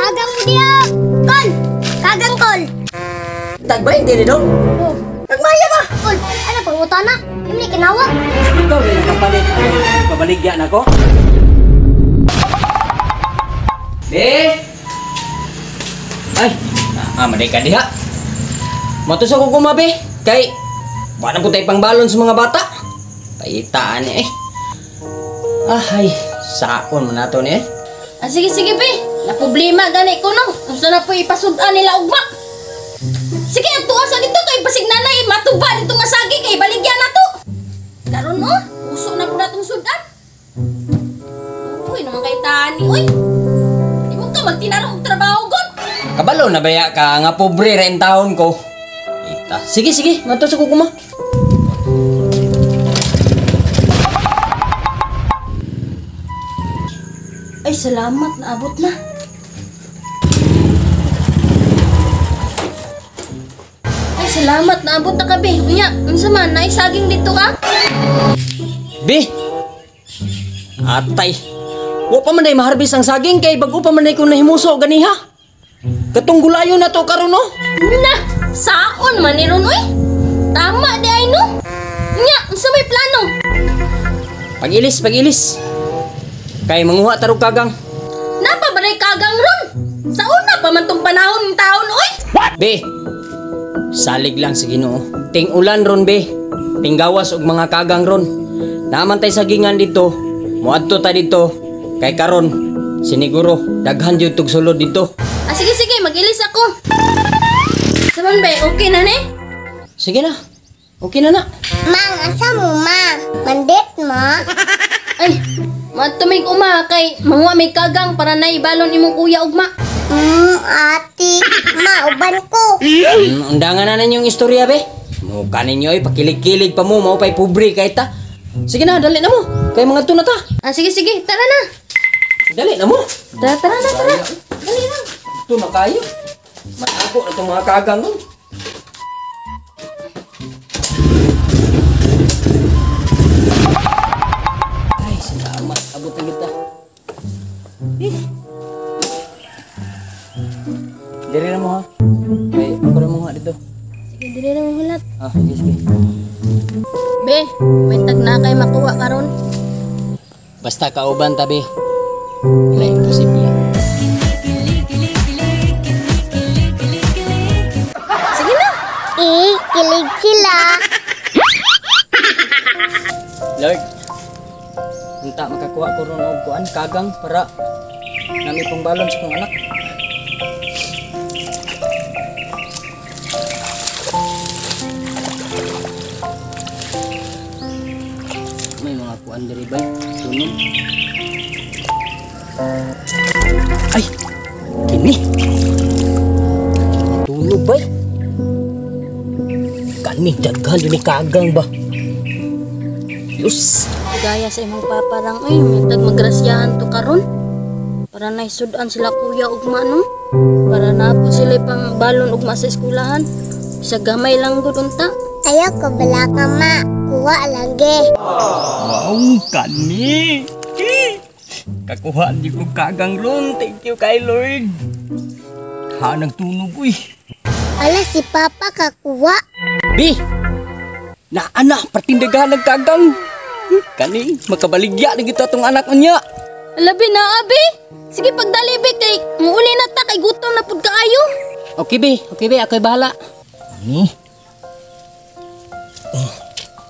Kagang mo dia. Kol. Kagang kol. Tagbay din dong. Oh. Nagmaya ba? Kol, ano pangutana? Hindi kinawag. Ikaw rin nakapalit. Pabaligyan ako. Be! Ay! Maday ka diha. Matus ako kumabi. Kay, wala po tayo pang balon sa mga bata. Paitaan eh. Ay, saon mo na to ni eh. Sige, be. Na problema gani ko no. Gusto na po ipasudan nila ugma. Sige, tuwa sa dito kay basig nanay matuba dito nga saging kay baligyan na to. Karon no, uso na po natong sudan. Uy, naman kay tani, uy. Di mo ka magtinarong trabaho gon. Kabalo na baya ka nga pobre rin taon ko. Ita. Sige, matus ako kuma. Ay, salamat, naabot na. Ay, salamat, naabot na ka, be. Unya, unsa man, naisaging dito ka? Be! Atay! Wa pa man day maharbis ang saging kay bago pa man day kung nahimuso ganiha. Katong gulayo na to karon no? Na, saon man ni ron, uy. Tama di ay no. Unya, unsa may plano? Pagilis. Kay manguha tarog kagang. Napa ba kagang ron? Saon na pa man tong panahon ng taon, uy? Be! Salig lang sa Ginoo. Ting ulan ron be. Ting gawas og mga kagang ron. Naman tay sagingan dito. Muadto ta dito. Kay karon siniguro daghan jud tug sulod dito. Sige, mag-ilis ako. Saman ba, okay na ni? Sige na. Okay na. Mang, asa mo ma? Mandit mo? Ay, matumig uma kay manguha may kagang para naibalon imong kuya ugma. Ati, ma, uban ko. Undangan na ninyong istorya be. Mukha ninyo ay pakilig-kilig pa mo, maupay pobre kay ta. Sige na, dali na mo. Kay mga tuna ta. Sige, tara na. Dali na mo. Tara na. Dali na. Ito na kayo. Matago na itong mga kagang nun. Ay, salamat. Abot na kita. Diri na mo ha. Ay, ako na mo nga dito. Sige, dili na mahulat. Sige. Be, may tag na kay makuha karon. Basta kauban tabi. Wala imposible. Sige na. Kilig sila. Lord, unta makakuha ko ron og kuan kagang para nami pang balon sa kong anak. May mga kuan diri bay, tunog. Ay, kini. Tulog bay. Kani daghan ni kagang ba? Yus. Gaya sa imong paparang ay may tag magrasyahan to karon. Para naisudan sila kuya ugma no. Para naapod sila pang balon ugma sa eskwelahan. Sa gamay lang gud unta. Ayaw ko bala ka ma. Kuha lagi. Wow, kani. Kakuha di ko kagang ron. Thank you kay Lord. Ha, nagtunog uy. Ala si Papa kakuha. Bi! Naana, pertindagan nagkagang. Kani, makabaligya na kita itong anak niya. Labi na abi. Sige pagdali be kay muuli na ta kay gutom na pud kaayo. Okay, Bi, ako'y bahala. Ni.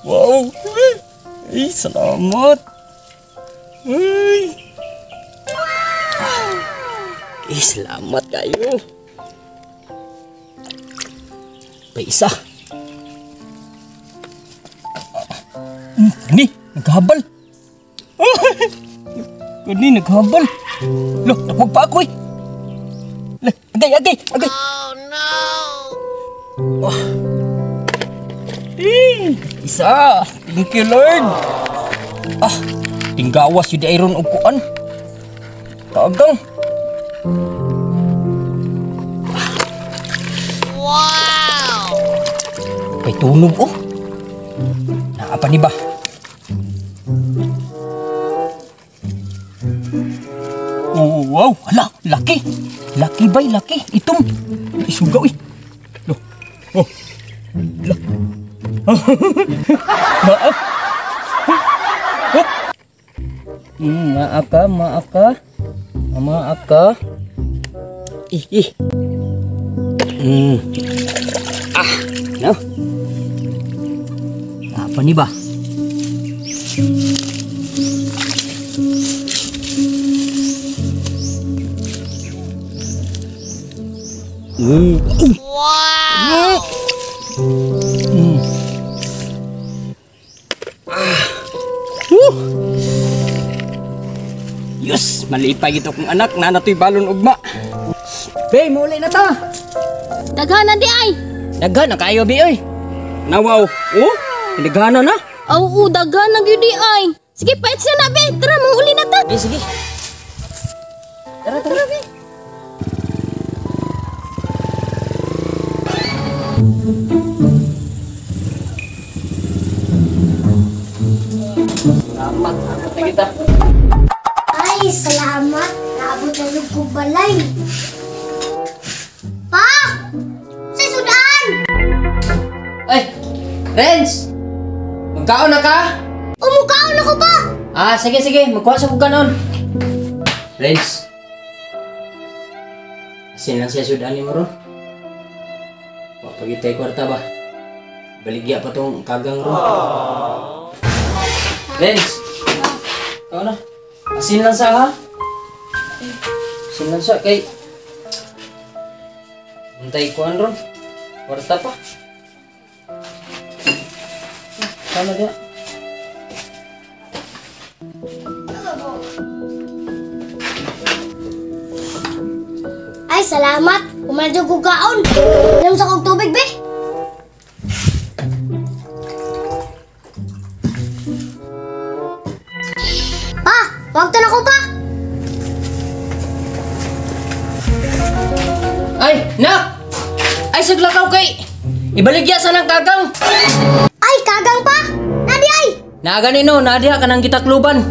Wow! Ay, salamat. Ay. Salamat kayo. Pa isa. Ni, naghabal. Ni, naghabal. Loh, nakuha pa ako eh. Agay. Oh, no! Oh. Isa. Thank you, Lord. Tinggawas yun ayron o kuan. Tagang. Wow! May tunog oh. Naapa ni ba? Oh, wow, hala, laki. Laki bay, laki. Itong. Isugaw eh. Loh. Oh. Lah. Maaf. Maaf ka, maaf ka. Maaf ka. Ih. No. Apa nih, Bah? Wow. Yes, malipay gitu kong anak na natoy balon ugma. Be, muli na ta. Daghanan di ay. Daghan na kayo bi oy. Nawaw. Oh, daghanan na. Oo, daghanan gyud di ay. Sige, pait siya na be. Tara, manguli na ta. Sige. Tara, be. Selamat kita. Ay, salamat. Naabot na yung kubalay. Pa! Sa sudan! Ay, Renz! Magkaon na ka? Umukaon ako pa! Sige. Magkuha sa kong kanon. Renz. Asin lang siya sudan ni mo ron. Pagitay kwarta ba? Baligya pa tong kagang ron. Renz! Ikaw na. Asin lang sa ha? Asin lang sa kay... Hintay ko ron. Kwarta pa. Sama dia. Ay, salamat. Umadyo ko kaon. Inom sa kong tubig, be. Pa! Huwag na ko pa! Ay, nak! Ay, saglakaw kay! Ibaligya sa nang kagang! Ay, kagang pa! Nadi ay! Naganino, nadiha ka nang gitakluban.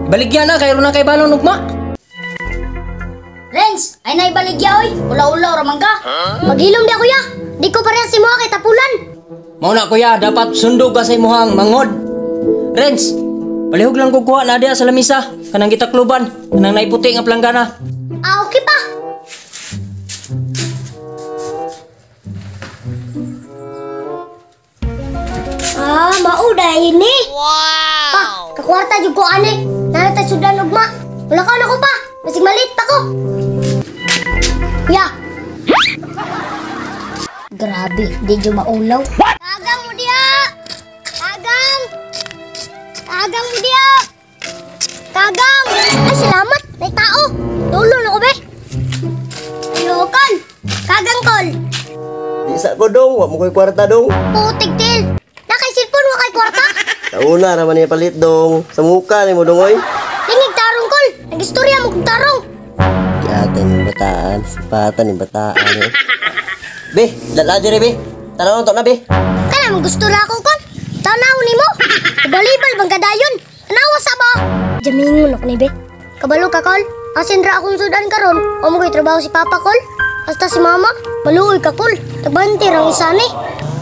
Ibaligya na, kay na kay balon ugma. Renz, ay naibaligya oy. Ula-ula ramang ka. Maghilom di ako ya! Di ko parehas si mga kay tapulan! Mauna kuya, dapat sundo ka sa imuhang mangod. Renz, palihog lang kukuha na diha sa lamisa. Kanang gitakluban, kanang naiputi nga planggana. Okay pa! Mauda ini! Wow! Pa, kakwarta jud ko ani. Nanatay sudan ugma. Wala ka na ko pa. Masig malit ako. Ya! Grabe, di jud maulaw. Kagang mo diha! Kagang! Kagang mo diha! Kagang! Ay, salamat! May tao! Tulong ako, be! Ayukan! Kagang kol! Di sa ko dong, wa mo ko'y kwarta dong. Putig til! Nakay cellphone mo kay kwarta? Nauna naman niya palit dong. Sa muka ni mo dong oy. Tingig tarong kol! Nag-istorya mo kong tarong! Yatan yung bataan, sipatan yung bataan eh. Be, lala diri be. Tanaw to na be. Kana mo gusto na ako kon? Tanaw ni mo! Kabalibal bang kadayon? Anawa sa ba? Jamingon ako ni be. Kabalo ka kol? Asin ra akong sudan karon. O mo ko'y trabaho si Papa kol? Hasta si Mama? Maluoy ka kol. Tabanti rang isa ni.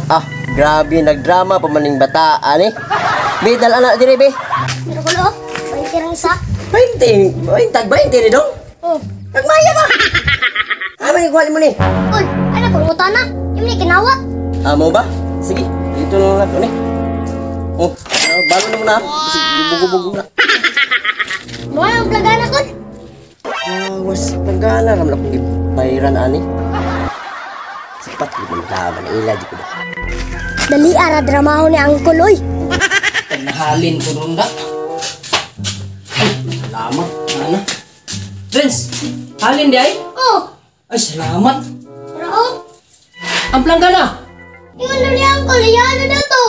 Ah, grabe nagdrama pa maning bataan eh. Be, dala na diri be. Pero kol oh, banti rang isa. 20 ni dong. Oh, Kagmaya ba? Ano yung kuha mo ni? kol, ay na pangutan na. Yung ni kinawat. Amo ba? Sige, dito na lang ni. Oh, bago na mo na. Kasi bubog-bubog na. Mo ang plagana kol. Was pagana naman akong gibayran ani. Sapat di mo laban ila di ko ba. Dali ara dramaho ni Angkol oy. Pagnahalin ko ron da. Ay, salamat. Ano? Renz, halin di ay? Oh, Ay, salamat. pero oh, Ang planggana. yung ano ni Angkol, iyan na daw to.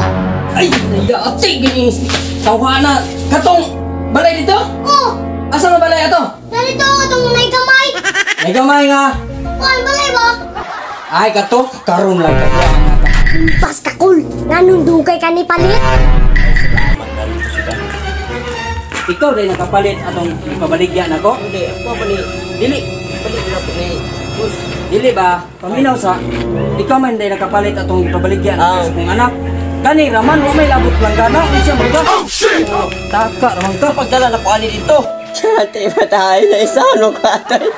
Ay, nayati gini. Tawhana. Katong balay dito? Oh, Asa nga balay ato? narito ako itong may kamay. May gamay nga. Kuhan balay ba? Ay, kato. Karon lang ka. Impas ka kol. Nganong dugay ka ni palit? Ikaw din nakapalit atong ipabaligyan ako? Hindi, ako pa ni. Dili. balik na po ni Bus. Dili ba? Paminaw sa ikaw man day nakapalit atong ipabaligyan Ah. sa kong anak. Kani raman wa may labot langgana unsa man ka? Oh shit. Taka raman ka. Pagdala na po ani dito. Chate ba tayo na isa no ka tayo?